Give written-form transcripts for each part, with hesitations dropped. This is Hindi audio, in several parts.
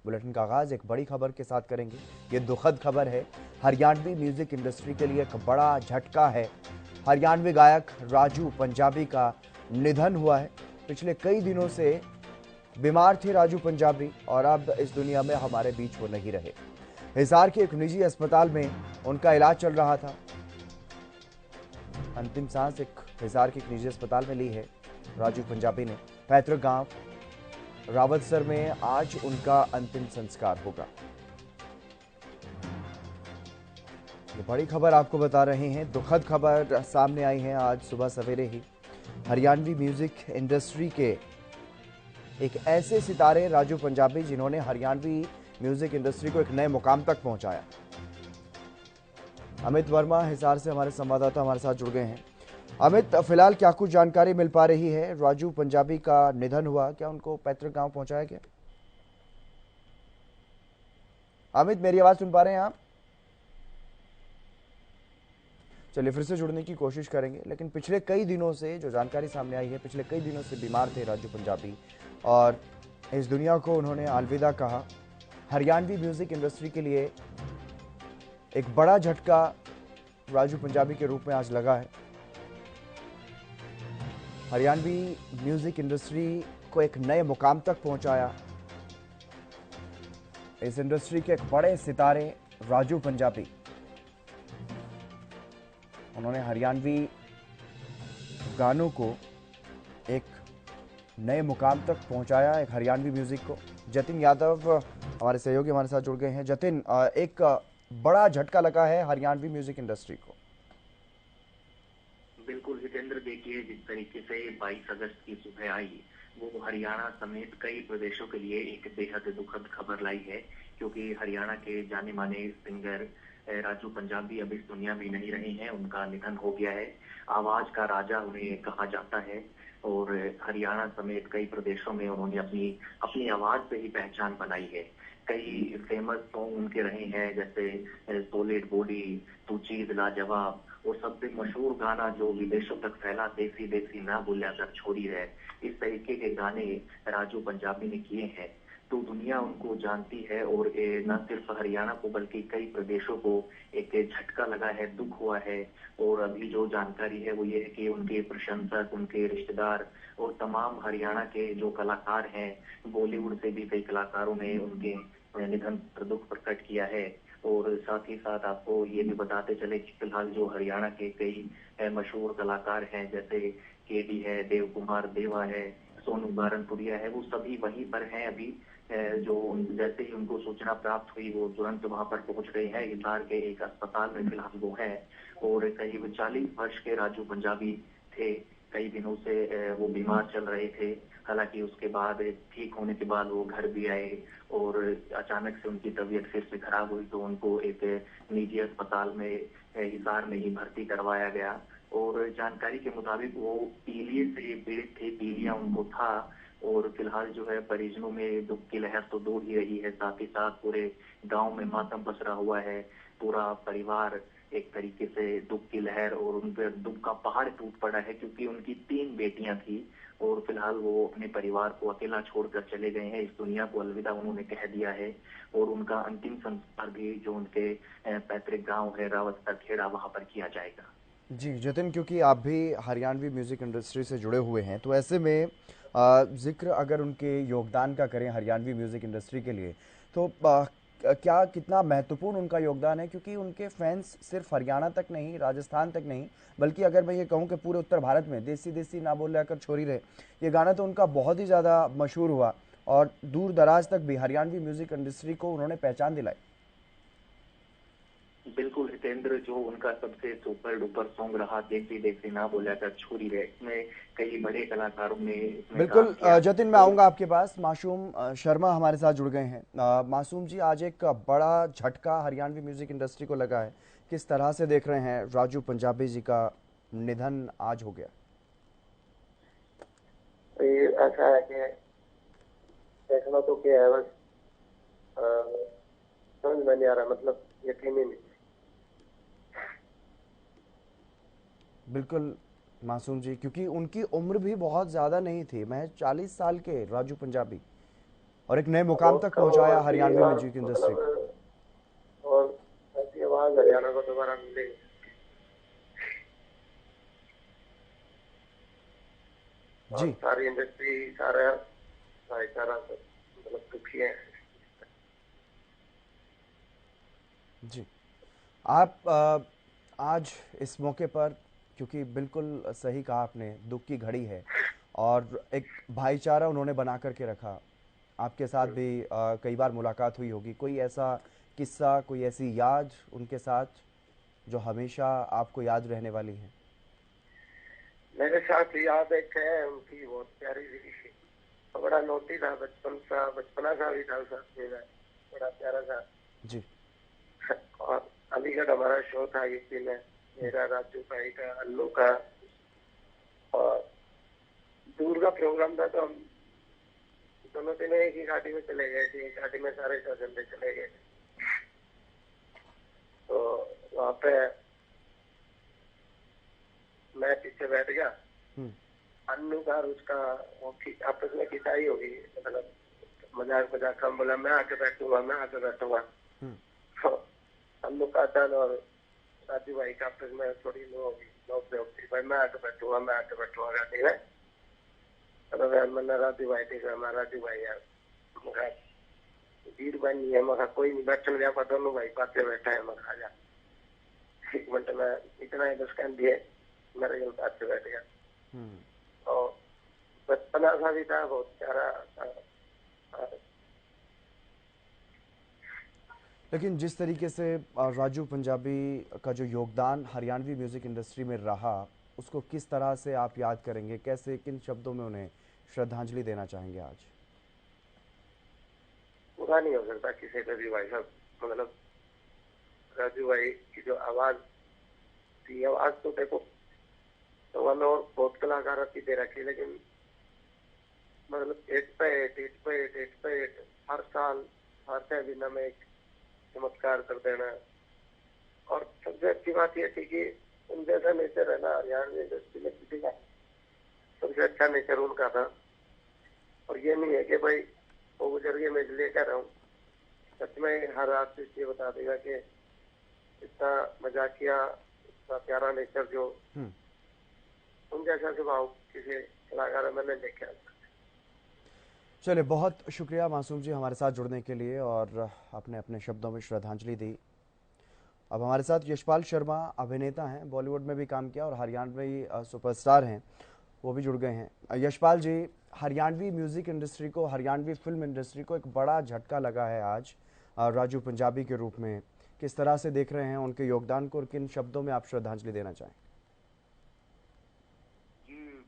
बुलेटिन का आगाज एक बड़ी खबर के साथ करेंगे। ये दुखद खबर है, हरियाणवी म्यूजिक इंडस्ट्री के लिए एक बड़ा झटका है। हरियाणवी गायक राजू पंजाबी का निधन हुआ है। पिछले कई दिनों से बीमार थे राजू पंजाबी और अब इस दुनिया में हमारे बीच वो नहीं रहे। हिसार के एक निजी अस्पताल में उनका इलाज चल रहा था। अंतिम सांस एक हिसार के एक निजी अस्पताल में ली है राजू पंजाबी ने। पैतृक गांव रावतसर में आज उनका अंतिम संस्कार होगा। ये बड़ी खबर आपको बता रहे हैं, दुखद खबर सामने आई है आज सुबह सवेरे ही। हरियाणवी म्यूजिक इंडस्ट्री के एक ऐसे सितारे राजू पंजाबी जिन्होंने हरियाणवी म्यूजिक इंडस्ट्री को एक नए मुकाम तक पहुंचाया। अमित वर्मा हिसार से हमारे संवाददाता हमारे साथ जुड़ गए हैं। अमित, फिलहाल क्या कुछ जानकारी मिल पा रही है? राजू पंजाबी का निधन हुआ, क्या उनको पैतृक गांव पहुंचाया गया? अमित, मेरी आवाज सुन पा रहे हैं आप? चलिए फिर से जुड़ने की कोशिश करेंगे, लेकिन पिछले कई दिनों से जो जानकारी सामने आई है, पिछले कई दिनों से बीमार थे राजू पंजाबी और इस दुनिया को उन्होंने अलविदा कहा। हरियाणवी म्यूजिक इंडस्ट्री के लिए एक बड़ा झटका राजू पंजाबी के रूप में आज लगा है। हरियाणवी म्यूजिक इंडस्ट्री को एक नए मुकाम तक पहुंचाया। इस इंडस्ट्री के एक बड़े सितारे राजू पंजाबी, उन्होंने हरियाणवी गानों को एक नए मुकाम तक पहुंचाया, एक हरियाणवी म्यूजिक को। जतिन यादव हमारे सहयोगी हमारे साथ जुड़ गए हैं। जतिन, एक बड़ा झटका लगा है हरियाणवी म्यूजिक इंडस्ट्री को। बिल्कुल हितेंद्र, देखिए जिस तरीके से 22 अगस्त की सुबह आई वो हरियाणा समेत कई प्रदेशों के लिए एक बेहद दुखद खबर लाई है, क्योंकि हरियाणा के जाने माने सिंगर राजू पंजाबी अब इस दुनिया में नहीं रहे हैं। उनका निधन हो गया है। आवाज का राजा उन्हें कहा जाता है और हरियाणा समेत कई प्रदेशों में उन्होंने अपनी अपनी आवाज से ही पहचान बनाई है। कई फेमस सॉन्ग उनके रहे हैं, जैसे सोलिड बॉडी, तू चीज लाजवाब और सबसे मशहूर गाना जो विदेशों तक फैला, देसी देसी ना बोलिया कर छोड़ी है। इस तरीके के गाने राजू पंजाबी ने किए हैं तो दुनिया उनको जानती है और न सिर्फ हरियाणा को बल्कि कई प्रदेशों को एक झटका लगा है, दुख हुआ है। और अभी जो जानकारी है वो ये है कि उनके प्रशंसक, उनके रिश्तेदार और तमाम हरियाणा के जो कलाकार हैं, बॉलीवुड से भी कई कलाकारों ने उनके निधन पर दुख प्रकट किया है। और साथ ही साथ आपको ये भी बताते चले कि फिलहाल जो हरियाणा के कई मशहूर कलाकार हैं, जैसे केडी है, देव कुमार देवा है, सोनू बारनपुरिया है, वो सभी वहीं पर हैं अभी। जो जैसे ही उनको सूचना प्राप्त हुई वो तुरंत वहां पर पहुंच गए हैं। हिसार के एक अस्पताल में फिलहाल वो है। और करीब 40 वर्ष के राजू पंजाबी थे। कई दिनों से वो बीमार चल रहे थे। हालांकि उसके बाद ठीक होने के बाद वो घर भी आए और अचानक से उनकी तबीयत फिर से खराब हुई तो उनको एक निजी अस्पताल में हिसार में ही भर्ती करवाया गया। और जानकारी के मुताबिक वो पीलिया से पीड़ित थे, पीलिया उनको था। और फिलहाल जो है परिजनों में दुख की लहर तो दौड़ ही रही है, साथ ही साथ पूरे गांव में मातम पसरा हुआ है। पूरा परिवार एक तरीके से दुख की लहर और उन पर दुख का पहाड़ टूट पड़ा है, क्योंकि उनकी 3 बेटियां थी और फिलहाल वो अपने परिवार को अकेला छोड़कर चले गए हैं। इस दुनिया को अलविदा उन्होंने कह दिया है। और उनका अंतिम संस्कार भी जो उनके पैतृक गांव है रावतसर खेड़ा, वहां पर किया जाएगा। जी जतिन, क्योंकि आप भी हरियाणवी म्यूजिक इंडस्ट्री से जुड़े हुए हैं, तो ऐसे में जिक्र अगर उनके योगदान का करें हरियाणवी म्यूजिक इंडस्ट्री के लिए, तो क्या कितना महत्वपूर्ण उनका योगदान है? क्योंकि उनके फैंस सिर्फ हरियाणा तक नहीं, राजस्थान तक नहीं, बल्कि अगर मैं ये कहूँ कि पूरे उत्तर भारत में देसी देसी ना बोल कर छोड़ी रहे, ये गाना तो उनका बहुत ही ज़्यादा मशहूर हुआ और दूर दराज तक भी हरियाणवी म्यूजिक इंडस्ट्री को उन्होंने पहचान दिलाई। बिल्कुल हितेंद्र, जो उनका सबसे सुपर डुपर सॉन्ग रहा, देसी देसी ना बोला कर छोरी रे, इसमें कई बड़े कलाकारों ने इसमें काम बिल्कुल किया। जतिन, मैं आऊँगा आपके पास। मासूम शर्मा हमारे साथ जुड़ गए हैं। मासूम जी, आज एक बड़ा झटका हरियाणवी म्यूजिक इंडस्ट्री को लगा है, किस तरह से देख रहे हैं? राजू पंजाबी जी का निधन आज हो गया। ये ऐसा है कि देखना तो क्या है, बस समझ में नहीं आ रहा, मतलब यकीन ही नहीं। बिल्कुल मासूम जी, क्योंकि उनकी उम्र भी बहुत ज़्यादा नहीं थी, महज 40 साल के राजू पंजाबी। और एक नए मुकाम बहुत तक कम पहुंचाया उम्र थी हरियाणवी और म्यूजिक इंडस्ट्री को। मतलब और ऐसी आवाज हरियाणा को दोबारा मिलेगी। और जी सारी इंडस्ट्री, सारा भाईचारा सब मतलब दुखी है। जी। आप आज इस मौके पर, क्योंकि बिल्कुल सही कहा आपने, दुख की घड़ी है और एक भाईचारा उन्होंने बना करके रखा। आपके साथ भी कई बार मुलाकात हुई होगी, कोई ऐसा किस्सा, कोई ऐसी याद उनके साथ जो हमेशा आपको याद रहने वाली है? मेरे साथ याद एक है उनकी, बहुत प्यारी सी, बड़ा नोटी था, बचपना सा भी था साथ मेरा, बड़ा प्यारा था। जी। और अलीगढ़ हमारा शो था यूपी में, मेरा, राजू भाई का, अल्लू का, और दूर का प्रोग्राम था, तो हम दोनों दिन एक ही गाड़ी में चले गए थे, एक गाड़ी में सारे कजन चले गए थे। तो वहाँ पे मैं पीछे बैठ गया, हम्म। अन्नू का और उसका वो आपस में खिंचाई होगी, मतलब मजाक मजाक का बोला मैं आके बैठूंगा, मैं आके बैठूंगा। हम्म। तो अन्नू का टर्न और राजू भाई का आपस में थोड़ी वो होगी, नोक झोंक थी, भाई मैं आके बैठूंगा, मैं आके बैठूंगा गाड़ी में। तो मैंने राजू भाई ठीक है, मैं राजू भाई यार मखा वीर बनी है, मखा कोई नहीं बैठन गया, पर दोनों भाई पाते बैठा है, मखा जा 1 मिनट में इतना ही बस कह दिए, मेरे गल पास से बैठ गया। हम्म। और बचपना सा भी था, बहुत प्यारा था। लेकिन जिस तरीके से राजू पंजाबी का जो योगदान हरियाणवी म्यूजिक इंडस्ट्री में रहा, उसको किस तरह से आप याद करेंगे, कैसे, किन शब्दों में उन्हें श्रद्धांजलि देना चाहेंगे आज? पूरा नहीं हो सकता किसी का भी भाई साहब, मतलब राजू भाई की जो आवाज थी, आवाज तो देखो तो हमें और बहुत कलाकार अच्छी दे रखी, लेकिन मतलब एट हर साल हर 6 महीना में एक चमत्कार कर देना। और सबसे अच्छी बात यह थी कि उन जैसा नेचर है ना हरियाणा इंडस्ट्री में किसी का, सबसे अच्छा नेचर उनका था। और ये नहीं है कि भाई वो गुजर गए मैं इसलिए कह रहा हूँ, सच में हर आर्टिस्ट ये बता देगा कि इतना मजाकिया, इतना प्यारा नेचर जो हम्म। उन जैसा स्वभाव किसी कलाकार में मैंने देखा। चलिए, बहुत शुक्रिया मासूम जी हमारे साथ जुड़ने के लिए, और आपने अपने शब्दों में श्रद्धांजलि दी। अब हमारे साथ यशपाल शर्मा अभिनेता हैं, बॉलीवुड में भी काम किया और हरियाणवी सुपरस्टार हैं, वो भी जुड़ गए हैं। यशपाल जी, हरियाणवी म्यूजिक इंडस्ट्री को, हरियाणवी फिल्म इंडस्ट्री को एक बड़ा झटका लगा है आज राजू पंजाबी के रूप में। किस तरह से देख रहे हैं उनके योगदान को और किन शब्दों में आप श्रद्धांजलि देना चाहें? जी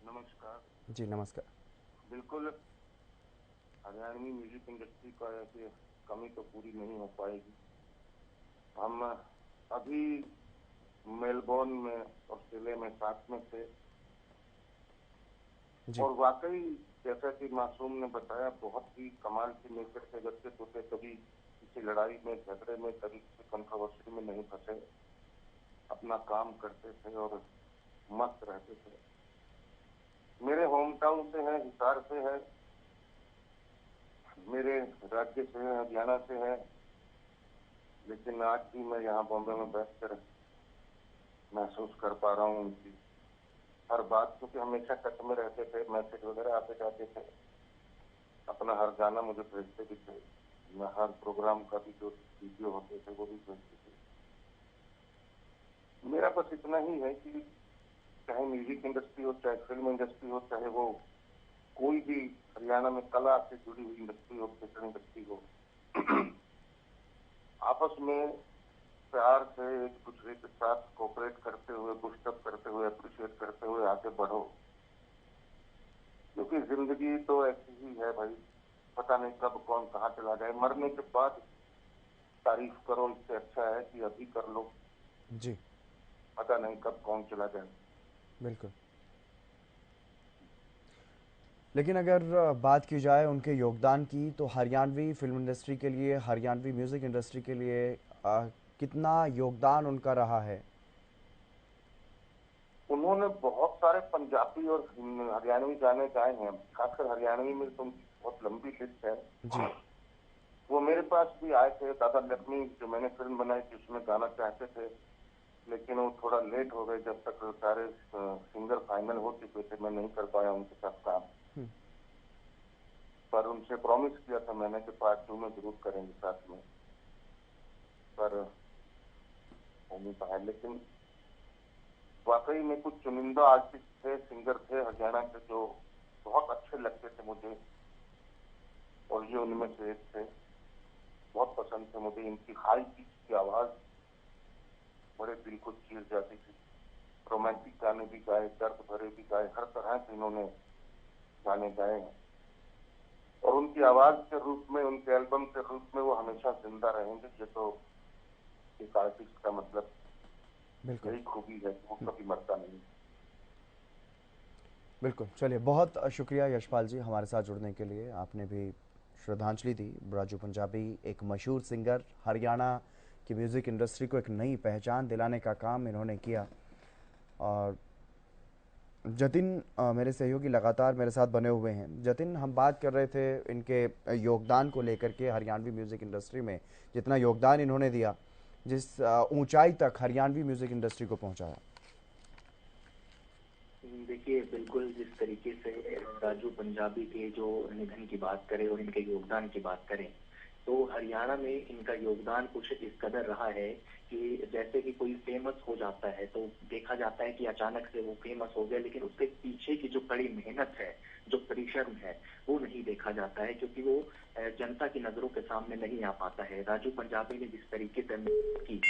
नमस्कार। जी नमस्कार। बिल्कुल, हरियाणवी म्यूजिक इंडस्ट्री का ऐसे कमी तो पूरी नहीं हो पाएगी। हम अभी मेलबोर्न में, ऑस्ट्रेलिया में साथ में थे, जी। और वाकई जैसा कि मासूम ने बताया, बहुत ही कमाल के नेचर के व्यक्तित्व थे। कभी किसी लड़ाई में, झगड़े में, कभी किसी कंट्रोवर्सी में नहीं फंसे, अपना काम करते थे और मस्त रहते थे। मेरे होम टाउन से है, हिसार से है, मेरे राज्य से है, हरियाणा से है, लेकिन आज भी मैं यहाँ बॉम्बे में बैठकर महसूस कर पा रहा हूँ उनकी हर बात, क्योंकि हमेशा टच में रहते थे, मैसेज वगैरह आते जाते थे, अपना हर गाना मुझे भेजते भी थे, मैं हर प्रोग्राम का भी जो वीडियो होते थे वो भी भेजते थे। मेरा बस इतना ही है कि चाहे म्यूजिक इंडस्ट्री हो, चाहे फिल्म इंडस्ट्री हो, चाहे वो कोई भी हरियाणा में कला से जुड़ी हुई इंडस्ट्री हो, थिएटर इंडस्ट्री हो, आपस में प्यार से एक दूसरे के साथ कोऑपरेट करते हुए, पुशअप करते हुए, अप्रिशिएट करते हुए आगे बढ़ो, क्योंकि जिंदगी तो ऐसी ही है भाई, पता नहीं कब कौन कहाँ चला जाए। मरने के बाद तारीफ करो, इससे अच्छा है कि अभी कर लो, जी पता नहीं कब कौन चला जाए। बिल्कुल। लेकिन अगर बात की जाए उनके योगदान की, तो हरियाणवी फिल्म इंडस्ट्री के लिए, हरियाणवी म्यूजिक इंडस्ट्री के लिए कितना योगदान उनका रहा है? उन्होंने बहुत सारे पंजाबी और हरियाणवी गाने गाए हैं, खासकर हरियाणवी में तो बहुत लंबी लिस्ट है। जी। वो मेरे पास भी आए थे, दादा लक्ष्मी जो मैंने फिल्म बनाई थी उसमें गाना चाहते थे, लेकिन वो थोड़ा लेट हो गए। जब तक सारे सिंगर फाइनल हो चुके थे मैं नहीं कर पाया उनके साथ काम। पर उनसे प्रॉमिस किया था मैंने कि पार्ट 2 में जरूर करेंगे साथ में, पर हो नहीं पाया। लेकिन वाकई में कुछ चुनिंदा आर्टिस्ट थे, सिंगर थे हरियाणा के जो बहुत अच्छे लगते थे मुझे, और ये उनमें से एक थे। बहुत पसंद थे मुझे, इनकी हाई पिच की आवाज बड़े दिल को चीर जाती थी। रोमांटिक गाने भी गाए, दर्द भरे भी गाए, हर तरह के इन्होंने गाने गाए हैं। और उनकी आवाज के रूप में, उनके एल्बम के रूप में वो हमेशा जिंदा रहेंगे। ये तो एक आर्टिस्ट का मतलब यही खूबी है कि वो कभी मरता नहीं। बिल्कुल। चलिए, बहुत शुक्रिया यशपाल जी हमारे साथ जुड़ने के लिए। आपने भी श्रद्धांजलि दी। राजू पंजाबी एक मशहूर सिंगर, हरियाणा की म्यूज़िक इंडस्ट्री को एक नई पहचान दिलाने का काम इन्होंने किया। और जतिन मेरे सहयोगी लगातार मेरे साथ बने हुए हैं। जतिन, हम बात कर रहे थे इनके योगदान को लेकर के, हरियाणवी म्यूज़िक इंडस्ट्री में जितना योगदान इन्होंने दिया, जिस ऊंचाई तक हरियाणवी म्यूज़िक इंडस्ट्री को पहुंचाया। देखिए, बिल्कुल जिस तरीके से राजू पंजाबी के जो निधन की बात करें और इनके योगदान की बात करें, तो हरियाणा में इनका योगदान कुछ इस कदर रहा है कि जैसे कि कोई फेमस हो जाता है तो देखा जाता है कि अचानक से वो फेमस हो गया, लेकिन उसके पीछे की जो कड़ी मेहनत है, जो परिश्रम है, वो नहीं देखा जाता है, क्योंकि वो जनता की नजरों के सामने नहीं आ पाता है। राजू पंजाबी ने जिस तरीके से मेहनत की,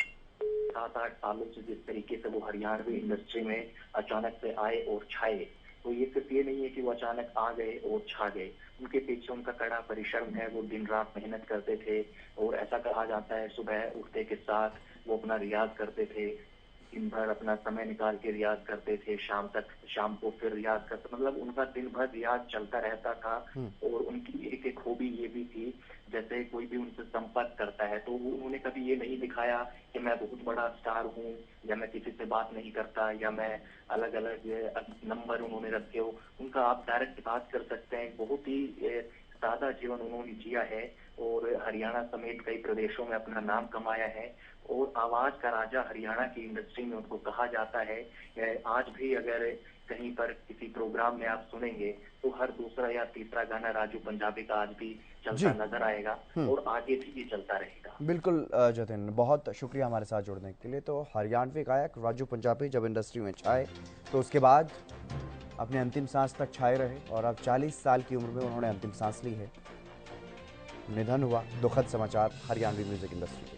7-8 सालों से जिस तरीके से वो हरियाणवी इंडस्ट्री में अचानक से आए और छाए, तो ये सिर्फ ये नहीं है कि वो अचानक आ गए और छा गए। उनके पीछे उनका कड़ा परिश्रम है। वो दिन रात मेहनत करते थे, और ऐसा कहा जाता है सुबह उठते के साथ वो अपना रियाज करते थे, दिन भर अपना समय निकाल के रियाज करते थे, शाम को फिर रियाज करते, मतलब उनका दिन भर रियाज चलता रहता था। और उनकी एक एक खूबी ये भी थी, जैसे कोई भी उनसे संपर्क करता है तो उन्होंने कभी ये नहीं दिखाया कि मैं बहुत बड़ा स्टार हूँ, या मैं किसी से बात नहीं करता, या मैं अलग अलग नंबर उन्होंने रखे हो। उनका आप डायरेक्ट बात कर सकते हैं। बहुत ही सादा जीवन उन्होंने जिया है, और हरियाणा समेत कई प्रदेशों में अपना नाम कमाया है, और आवाज का राजा हरियाणा की इंडस्ट्री में उनको कहा जाता है। आज भी अगर कहीं पर किसी प्रोग्राम में आप सुनेंगे तो हर दूसरा या तीसरा गाना राजू पंजाबी का आज भी चलता नजर आएगा, और आगे भी ये चलता रहेगा। बिल्कुल जतिन, बहुत शुक्रिया हमारे साथ जुड़ने के लिए। तो हरियाणवी गायक राजू पंजाबी जब इंडस्ट्री में छाए तो उसके बाद अपने अंतिम सांस तक छाए रहे, और अब 40 साल की उम्र में उन्होंने अंतिम सांस ली है। निधन हुआ, दुखद समाचार हरियाणवी म्यूजिक इंडस्ट्री के।